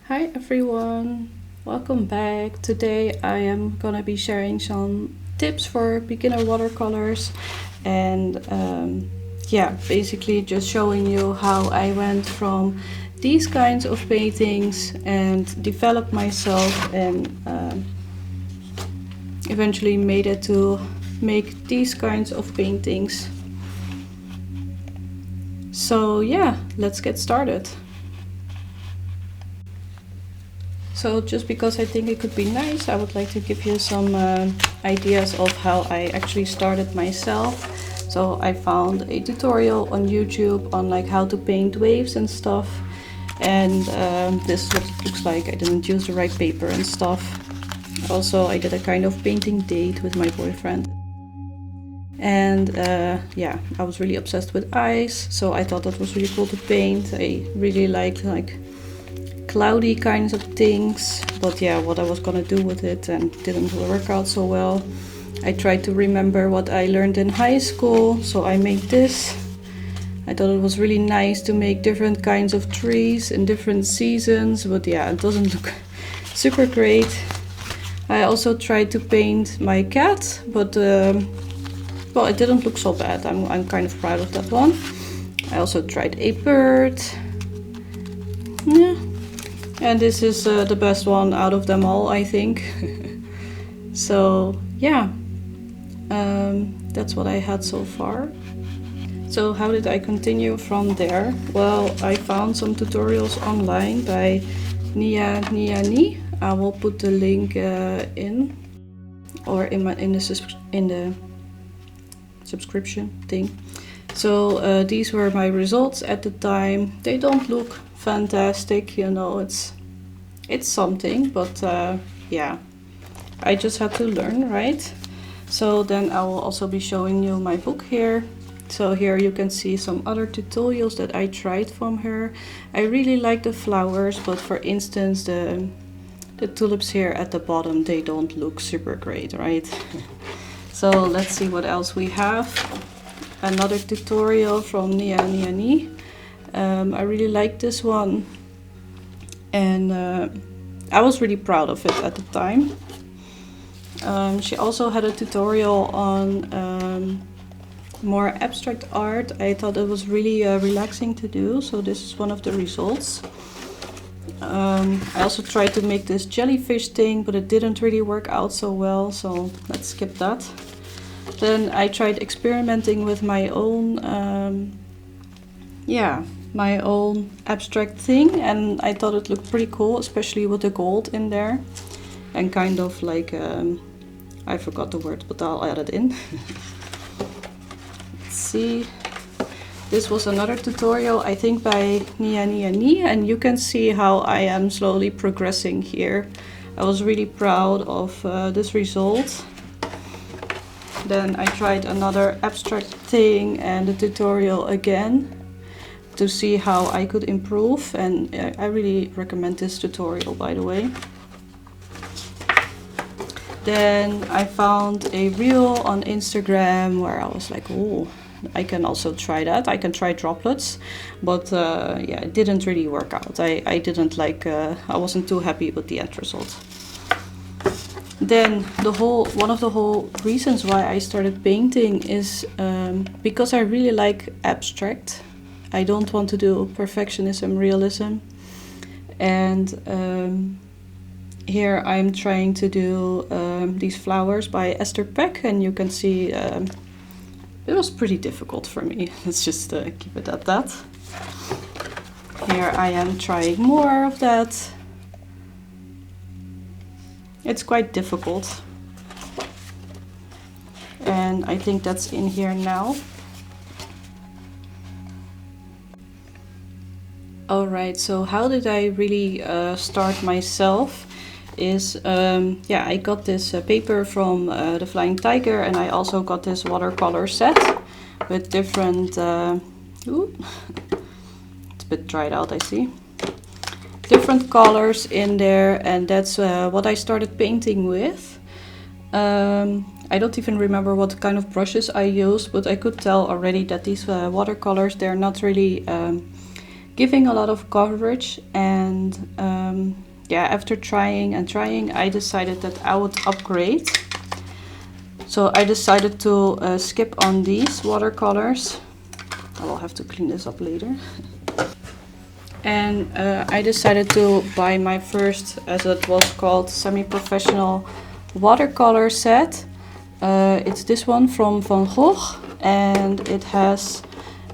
Hi everyone, welcome back. Today I am gonna be sharing some tips for beginner watercolors and basically just showing you how I went from these kinds of paintings and developed myself and eventually made it to make these kinds of paintings. So yeah, let's get started. So just because I think it could be nice, I would like to give you some ideas of how I actually started myself. So I found a tutorial on YouTube on like how to paint waves and stuff. And this is what it looks like. I didn't use the right paper and stuff. Also, I did a kind of painting date with my boyfriend. And I was really obsessed with ice, so I thought that was really cool to paint. I really liked like cloudy kinds of things, but yeah, what I was gonna do with it and didn't work out so well. I tried to remember what I learned in high school, so I made this. I thought it was really nice to make different kinds of trees in different seasons, but yeah, it doesn't look super great. I also tried to paint my cat, but well, it didn't look so bad. I'm kind of proud of that one. I also tried a bird. Yeah. And this is the best one out of them all, I think. So yeah, that's what I had so far. So how did I continue from there? Well, I found some tutorials online by Nia Ni. I will put the link in the subscription thing. So these were my results at the time. They don't look fantastic, you know, it's something, but yeah, I just had to learn, right? So then I will also be showing you my book here. So here you can see some other tutorials that I tried from her. I really like the flowers, but for instance the tulips here at the bottom, they don't look super great, right? So let's see what else we have. Another tutorial from Nia Ni. I really like this one, and I was really proud of it at the time. She also had a tutorial on more abstract art. I thought it was really relaxing to do, so this is one of the results. I also tried to make this jellyfish thing, but it didn't really work out so well, so let's skip that. Then I tried experimenting with my own my own abstract thing, and I thought it looked pretty cool, especially with the gold in there and kind of like I forgot the word, but I'll add it in. Let's see, this was another tutorial, I think by Nia, and you can see how I am slowly progressing here. I was really proud of this result. Then I tried another abstract thing and the tutorial again to see how I could improve, and I really recommend this tutorial, by the way. Then I found a reel on Instagram where I was like, oh, I can also try that. I can try droplets, but yeah, it didn't really work out. I didn't like, I wasn't too happy with the end result. Then one of the whole reasons why I started painting is because I really like abstract. I don't want to do perfectionism, realism. And here I'm trying to do these flowers by Esther Peck, and you can see it was pretty difficult for me. Let's just keep it at that. Here I am trying more of that. It's quite difficult, and I think that's in here now. Alright, so how did I really start myself is, I got this paper from the Flying Tiger, and I also got this watercolor set with different, it's a bit dried out, I see. Different colors in there, and that's what I started painting with. I don't even remember what kind of brushes I used, but I could tell already that these watercolors, they're not really giving a lot of coverage, and yeah, after trying and trying, I decided that I would upgrade. So I decided to skip on these watercolors. I will have to clean this up later. And I decided to buy my first, as it was called, semi-professional watercolor set. It's this one from Van Gogh, and it has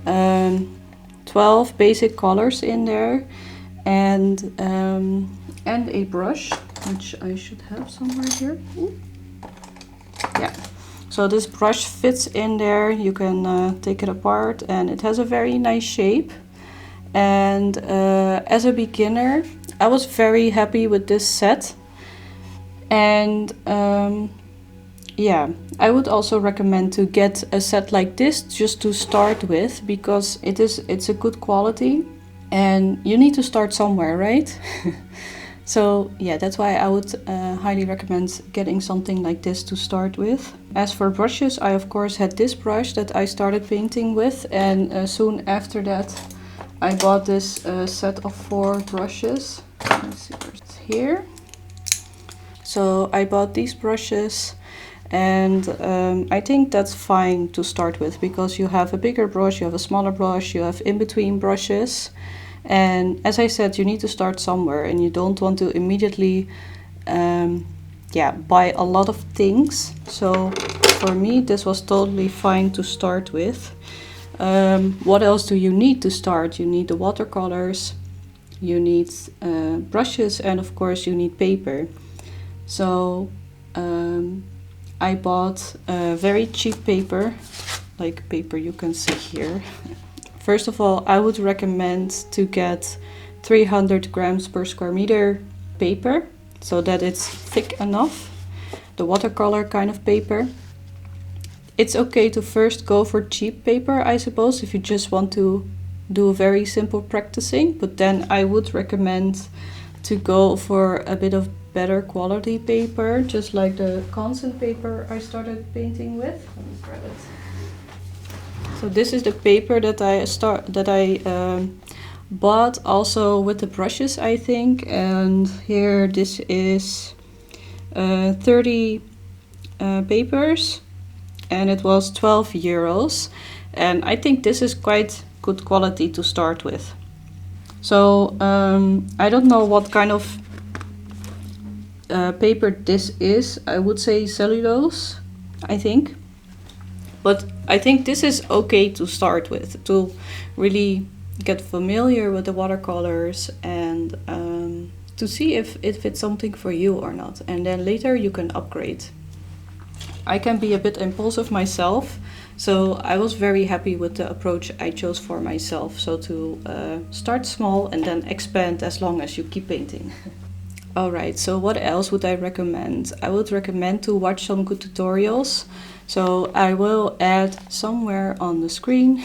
12 basic colors in there, and a brush, which I should have somewhere here. Ooh. Yeah, so this brush fits in there. You can take it apart, and it has a very nice shape. And as a beginner, I was very happy with this set, and yeah, I would also recommend to get a set like this just to start with, because it's a good quality, and you need to start somewhere, right? So yeah, that's why I would highly recommend getting something like this to start with. As for brushes, I of course had this brush that I started painting with, and soon after that I bought this set of 4 brushes. Let's see, it's here. So I bought these brushes, and I think that's fine to start with, because you have a bigger brush, you have a smaller brush, you have in-between brushes. And as I said, you need to start somewhere, and you don't want to immediately buy a lot of things. So for me, this was totally fine to start with. What else do you need to start? You need the watercolors, you need brushes, and of course you need paper. So I bought very cheap paper, like paper you can see here. First of all, I would recommend to get 300 grams per square meter paper, so that it's thick enough, the watercolor kind of paper. It's okay to first go for cheap paper, I suppose, if you just want to do very simple practicing, but then I would recommend to go for a bit of better quality paper, just like the concept paper I started painting with. Let me grab it. So this is the paper that I bought also with the brushes, I think, and here this is 30 papers, and it was 12 euros, and I think this is quite good quality to start with. So I don't know what kind of paper this is. I would say cellulose, I think. But I think this is okay to start with, to really get familiar with the watercolors, and to see if it's something for you or not. And then later you can upgrade. I can be a bit impulsive myself, so I was very happy with the approach I chose for myself. So to start small and then expand as long as you keep painting. Alright, so what else would I recommend? I would recommend to watch some good tutorials. So I will add somewhere on the screen,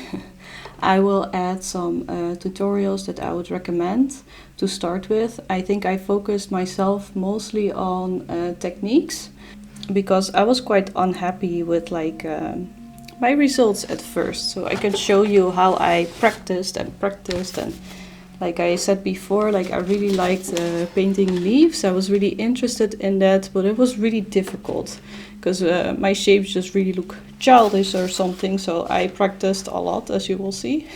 I will add some tutorials that I would recommend to start with. I think I focused myself mostly on techniques, because I was quite unhappy with my results at first. So I can show you how I practiced, and like I said before, like I really liked painting leaves. I was really interested in that, but it was really difficult because my shapes just really look childish or something. So I practiced a lot, as you will see.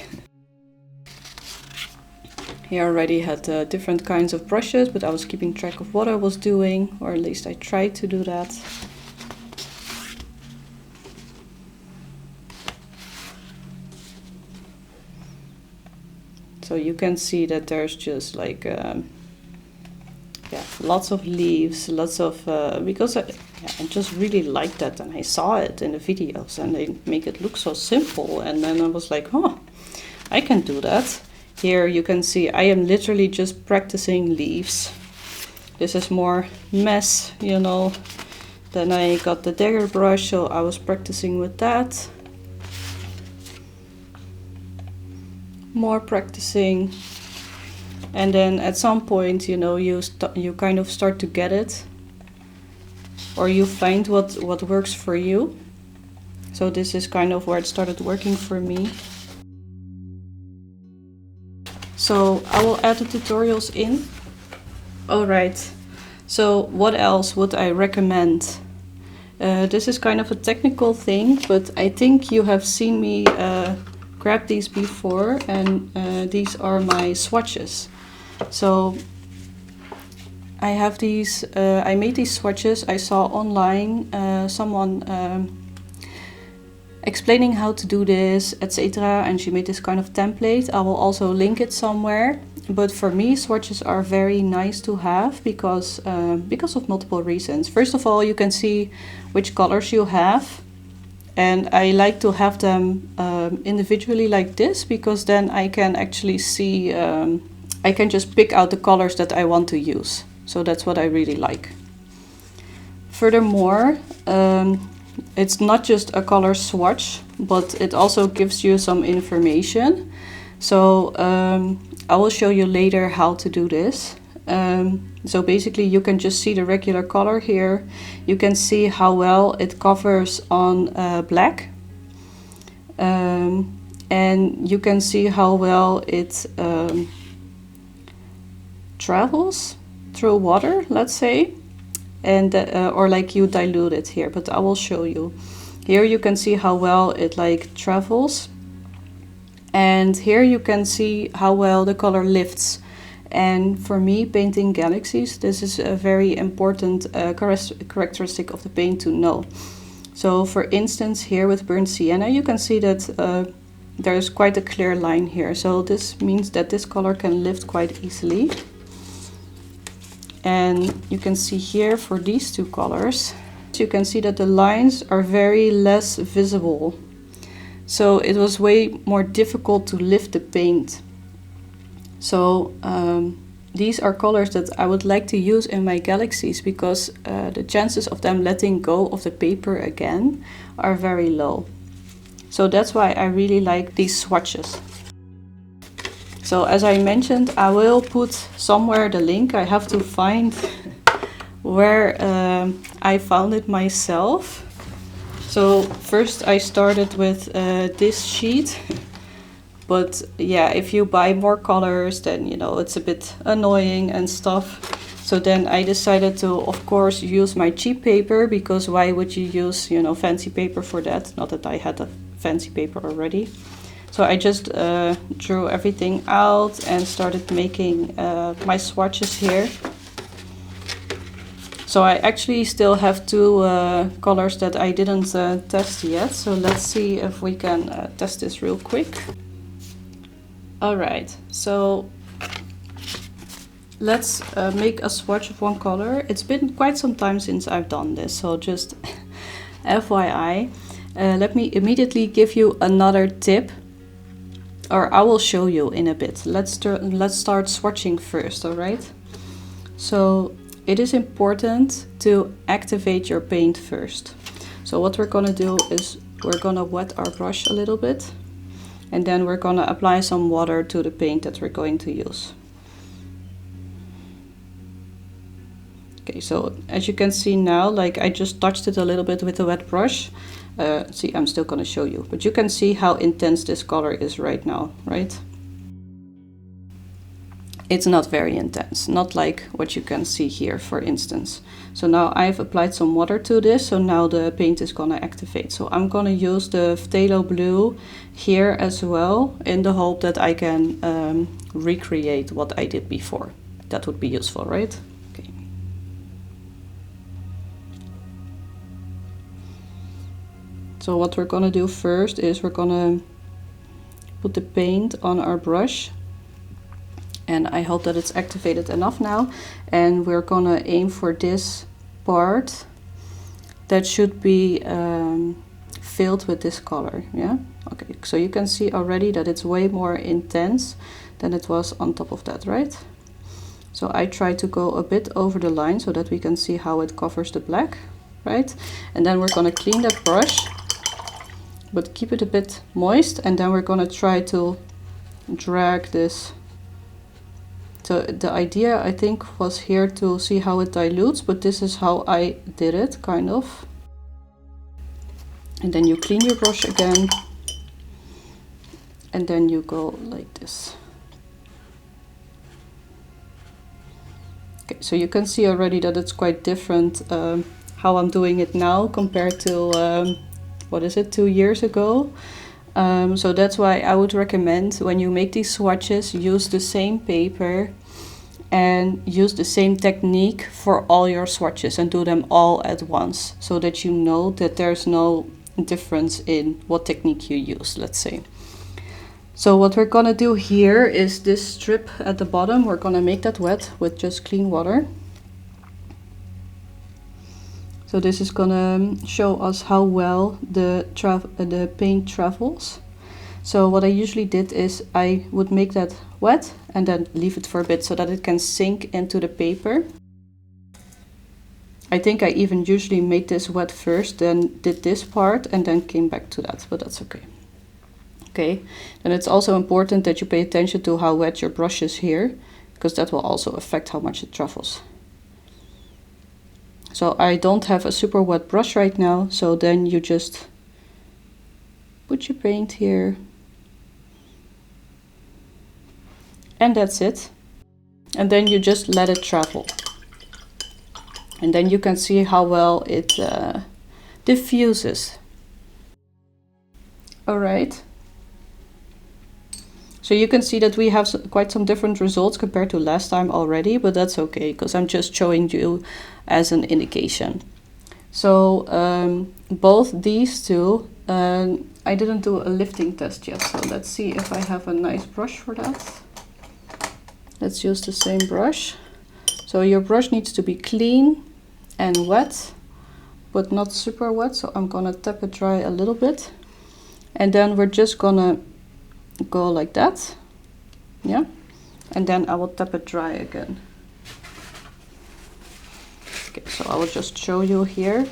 Here I already had different kinds of brushes, but I was keeping track of what I was doing, or at least I tried to do that. So you can see that there's just like lots of leaves, lots of because I just really liked that, and I saw it in the videos, and they make it look so simple, and then I was like, oh, I can do that. Here you can see I am literally just practicing leaves. This is more mess, you know. Then I got the dagger brush, so I was practicing with that. More practicing, and then at some point, you know, you kind of start to get it, or you find what works for you. So this is kind of where it started working for me. So I will add the tutorials in. Alright, so what else would I recommend? This is kind of a technical thing, but I think you have seen me grab these before, and these are my swatches. So I have these, I made these swatches. I saw online someone explaining how to do this, etc. And she made this kind of template. I will also link it somewhere. But for me, swatches are very nice to have because of multiple reasons. First of all, you can see which colors you have. And I like to have them individually like this, because then I can actually see, I can just pick out the colors that I want to use. So that's what I really like. Furthermore, it's not just a color swatch, but it also gives you some information. So I will show you later how to do this. So basically you can just see the regular color here. You can see how well it covers on black. And you can see how well it travels through water, let's say. And or like you dilute it here, but I will show you. Here you can see how well it like travels. And here you can see how well the color lifts. And for me, painting galaxies, this is a very important characteristic of the paint to know. So for instance, here with burnt sienna, you can see that there's quite a clear line here. So this means that this color can lift quite easily. And you can see here for these two colors, you can see that the lines are very less visible. So it was way more difficult to lift the paint. So these are colors that I would like to use in my galaxies, because the chances of them letting go of the paper again are very low. So that's why I really like these swatches. So as I mentioned, I will put somewhere the link. I have to find where I found it myself. So first I started with this sheet. But yeah, if you buy more colors, then you know it's a bit annoying and stuff. So then I decided to, of course, use my cheap paper, because why would you use, you know, fancy paper for that? Not that I had a fancy paper already. So I just drew everything out and started making my swatches here. So I actually still have two colors that I didn't test yet. So let's see if we can test this real quick. Alright, so let's make a swatch of one color. It's been quite some time since I've done this, so just FYI. Let me immediately give you another tip. Or I will show you in a bit. Let's start swatching first, alright? So it is important to activate your paint first. So what we're gonna do is we're gonna wet our brush a little bit, and then we're gonna apply some water to the paint that we're going to use. Okay, so as you can see now, like I just touched it a little bit with a wet brush. See, I'm still gonna show you, but you can see how intense this color is right now, right? It's not very intense, not like what you can see here, for instance. So now I've applied some water to this, so now the paint is gonna activate. So I'm gonna use the phthalo blue here as well, in the hope that I can recreate what I did before. That would be useful, right? Okay. So what we're gonna do first is we're gonna put the paint on our brush. And I hope that it's activated enough now. And we're gonna aim for this part that should be filled with this color, yeah? Okay, so you can see already that it's way more intense than it was on top of that, right? So I try to go a bit over the line so that we can see how it covers the black, right? And then we're gonna clean that brush, but keep it a bit moist, and then we're gonna try to drag this. So the idea, I think, was here to see how it dilutes, but this is how I did it, kind of. And then you clean your brush again, and then you go like this. Okay, so you can see already that it's quite different how I'm doing it now compared to, what is it, 2 years ago. So that's why I would recommend when you make these swatches, use the same paper and use the same technique for all your swatches and do them all at once, so that you know that there's no difference in what technique you use, let's say. So what we're gonna do here is this strip at the bottom, we're gonna make that wet with just clean water. So this is gonna show us how well the paint travels. So what I usually did is I would make that wet and then leave it for a bit so that it can sink into the paper. I think I even usually made this wet first, then did this part and then came back to that, but that's okay. Okay, then it's also important that you pay attention to how wet your brush is here, because that will also affect how much it travels. So I don't have a super wet brush right now, so then you just put your paint here. And that's it. And then you just let it travel. And then you can see how well it diffuses. All right. So you can see that we have quite some different results compared to last time already, but that's okay, because I'm just showing you as an indication. So both these two, I didn't do a lifting test yet, so let's see if I have a nice brush for that. Let's use the same brush. So your brush needs to be clean and wet, but not super wet, so I'm gonna tap it dry a little bit. And then we're just gonna go like that, yeah, and then I will tap it dry again. Okay, so I will just show you here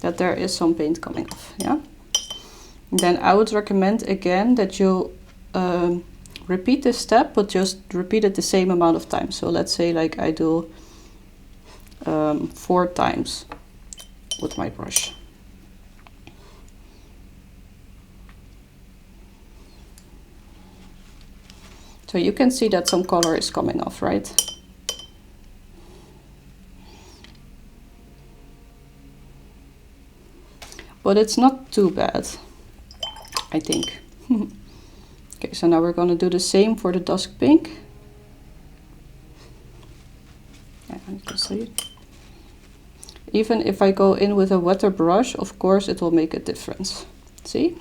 that there is some paint coming off, yeah. And then I would recommend again that you repeat this step, but just repeat it the same amount of times. So let's say like I do 4 times with my brush. So you can see that some color is coming off, right? But it's not too bad, I think. Okay, so now we're going to do the same for the dusk pink. Yeah, you can see it. Even if I go in with a wetter brush, of course it will make a difference. See?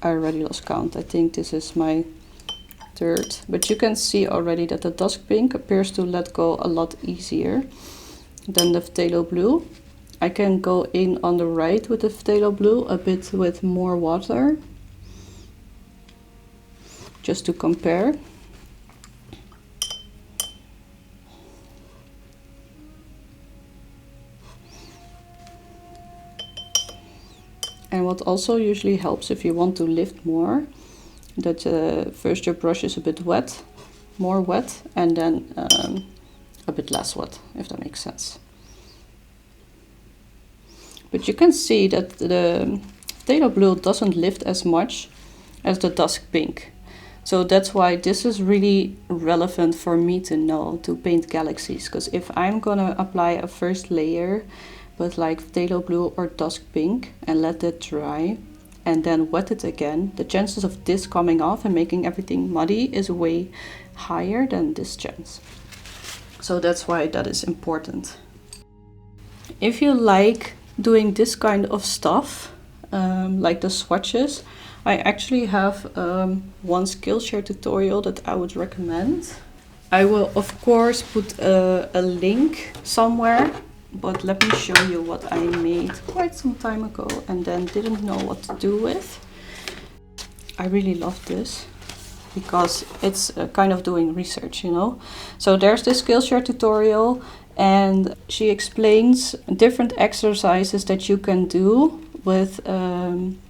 I already lost count. I think this is my 3rd, but you can see already that the dusk pink appears to let go a lot easier than the phthalo blue. I can go in on the right with the phthalo blue a bit with more water, just to compare. And what also usually helps if you want to lift more, that first your brush is a bit wet, more wet, and then a bit less wet, if that makes sense. But you can see that the phthalo blue doesn't lift as much as the dusk pink. So that's why this is really relevant for me to know to paint galaxies, because if I'm gonna apply a first layer with like phthalo blue or dusk pink and let it dry and then wet it again, the chances of this coming off and making everything muddy is way higher than this chance. So that's why that is important. If you like doing this kind of stuff, like the swatches, I actually have one Skillshare tutorial that I would recommend. I will of course put a link somewhere, but let me show you what I made quite some time ago and then didn't know what to do with. I really love this because it's kind of doing research, you know. So there's this Skillshare tutorial and she explains different exercises that you can do with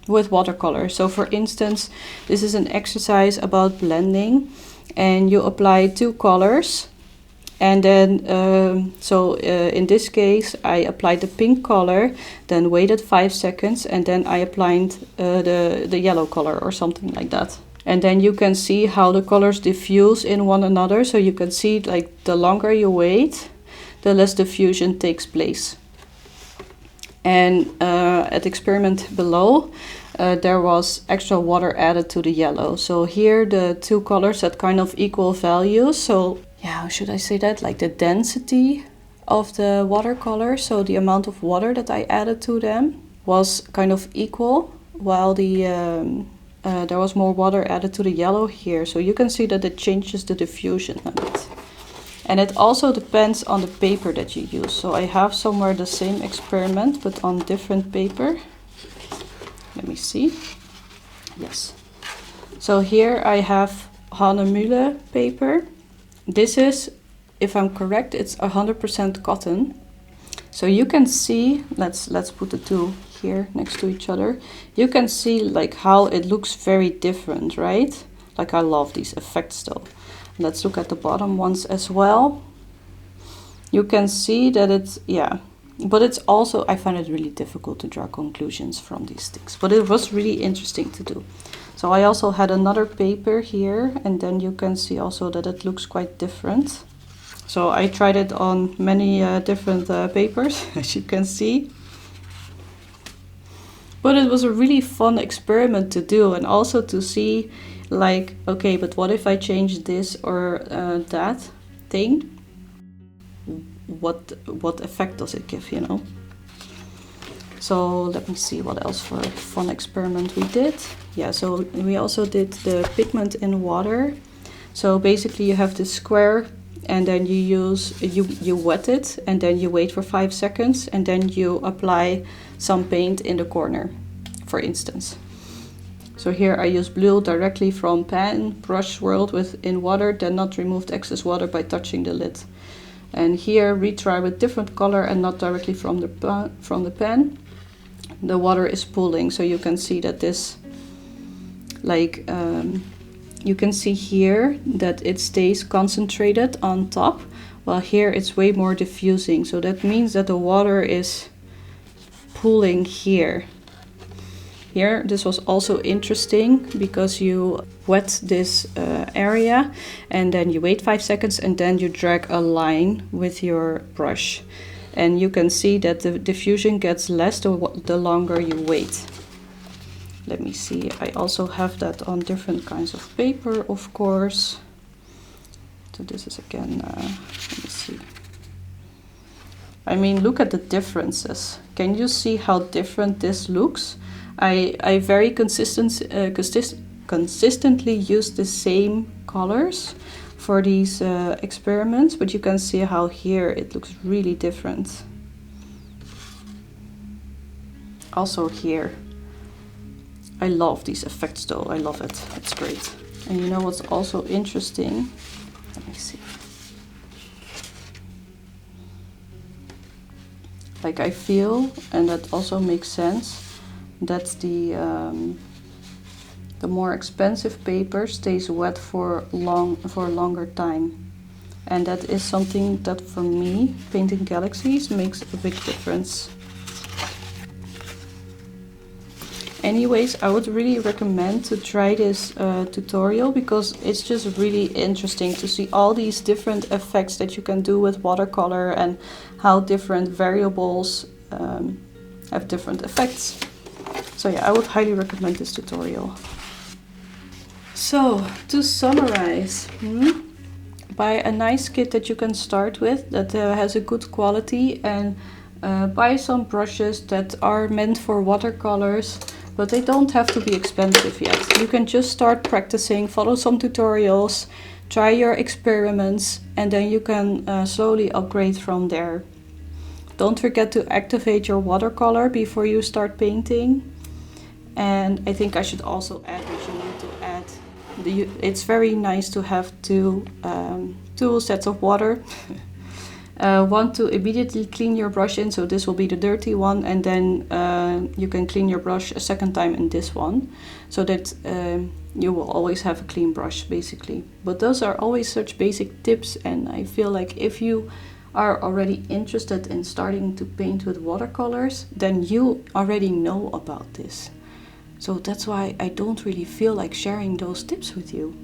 watercolor. So for instance, this is an exercise about blending and you apply 2 colors And then, in this case, I applied the pink color, then waited 5 seconds, and then I applied the yellow color or something like that. And then you can see how the colors diffuse in one another. So you can see, like, the longer you wait, the less diffusion takes place. And at the experiment below, there was extra water added to the yellow. So here the two colors had kind of equal values. So yeah, how should I say that? Like the density of the watercolor, so the amount of water that I added to them was kind of equal, while there was more water added to the yellow here. So you can see that it changes the diffusion a bit. And it also depends on the paper that you use. So I have somewhere the same experiment, but on different paper. Let me see. Yes. So here I have Hanemühle paper. This is, if I'm correct, it's 100% cotton. So you can see, let's put the two here next to each other. You can see like how it looks very different, right? Like, I love these effects though. Let's look at the bottom ones as well. You can see that it's, yeah, but it's also, I find it really difficult to draw conclusions from these things, but it was really interesting to do. So I also had another paper here, and then you can see also that it looks quite different. So I tried it on many different papers, as you can see. But it was a really fun experiment to do, and also to see, like, okay, but what if I change this or that thing? What effect does it give, you know? So let me see what else for a fun experiment we did. Yeah, so we also did the pigment in water. So basically you have this square, and then you wet it, and then you wait for 5 seconds, and then you apply some paint in the corner, for instance. So here I use blue directly from pan, brush swirled in water, then not removed excess water by touching the lid. And here retry with different color and not directly from the pen. The water is pooling, so you can see that this, like, you can see here that it stays concentrated on top, while here it's way more diffusing. So that means that the water is pooling here. Here, this was also interesting because you wet this area, and then you wait 5 seconds, and then you drag a line with your brush. And you can see that the diffusion gets less the longer you wait. Let me see, I also have that on different kinds of paper, of course. So this is again, let me see. I mean, look at the differences. Can you see how different this looks? I very consistently use the same colors for these experiments, but you can see how here it looks really different. Also here. I love these effects though, I love it, it's great. And you know what's also interesting? Let me see. Like, I feel, and that also makes sense, that the more expensive paper stays wet for a longer time. And that is something that for me, painting galaxies, makes a big difference. Anyways, I would really recommend to try this tutorial, because it's just really interesting to see all these different effects that you can do with watercolor, and how different variables have different effects. So yeah, I would highly recommend this tutorial. So, to summarize, buy a nice kit that you can start with, that has a good quality, and buy some brushes that are meant for watercolors, but they don't have to be expensive yet. You can just start practicing, follow some tutorials, try your experiments, and then you can slowly upgrade from there. Don't forget to activate your watercolor before you start painting. And I think I should also add that you need to add, it's very nice to have two sets of water. want to immediately clean your brush in, so this will be the dirty one, and then you can clean your brush a second time in this one, so that you will always have a clean brush basically. But those are always such basic tips, and I feel like if you are already interested in starting to paint with watercolors, then you already know about this. So that's why I don't really feel like sharing those tips with you.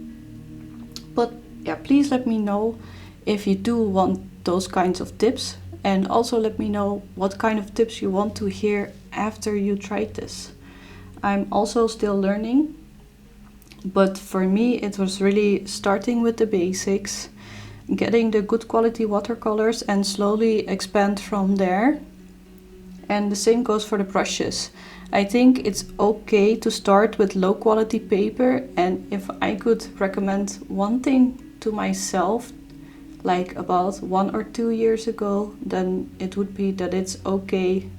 But yeah, please let me know if you do want those kinds of tips, and also let me know what kind of tips you want to hear after you tried this. I'm also still learning, but for me it was really starting with the basics, getting the good quality watercolors and slowly expand from there. And the same goes for the brushes. I think it's okay to start with low quality paper, and if I could recommend one thing to myself like about 1 or 2 years ago, then it would be that it's okay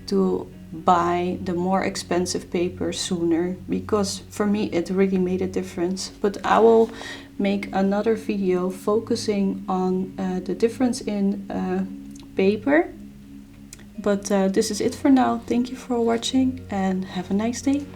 to buy the more expensive paper sooner, because for me it really made a difference. But I will make another video focusing on the difference in paper. But this is it for now. Thank you for watching and have a nice day.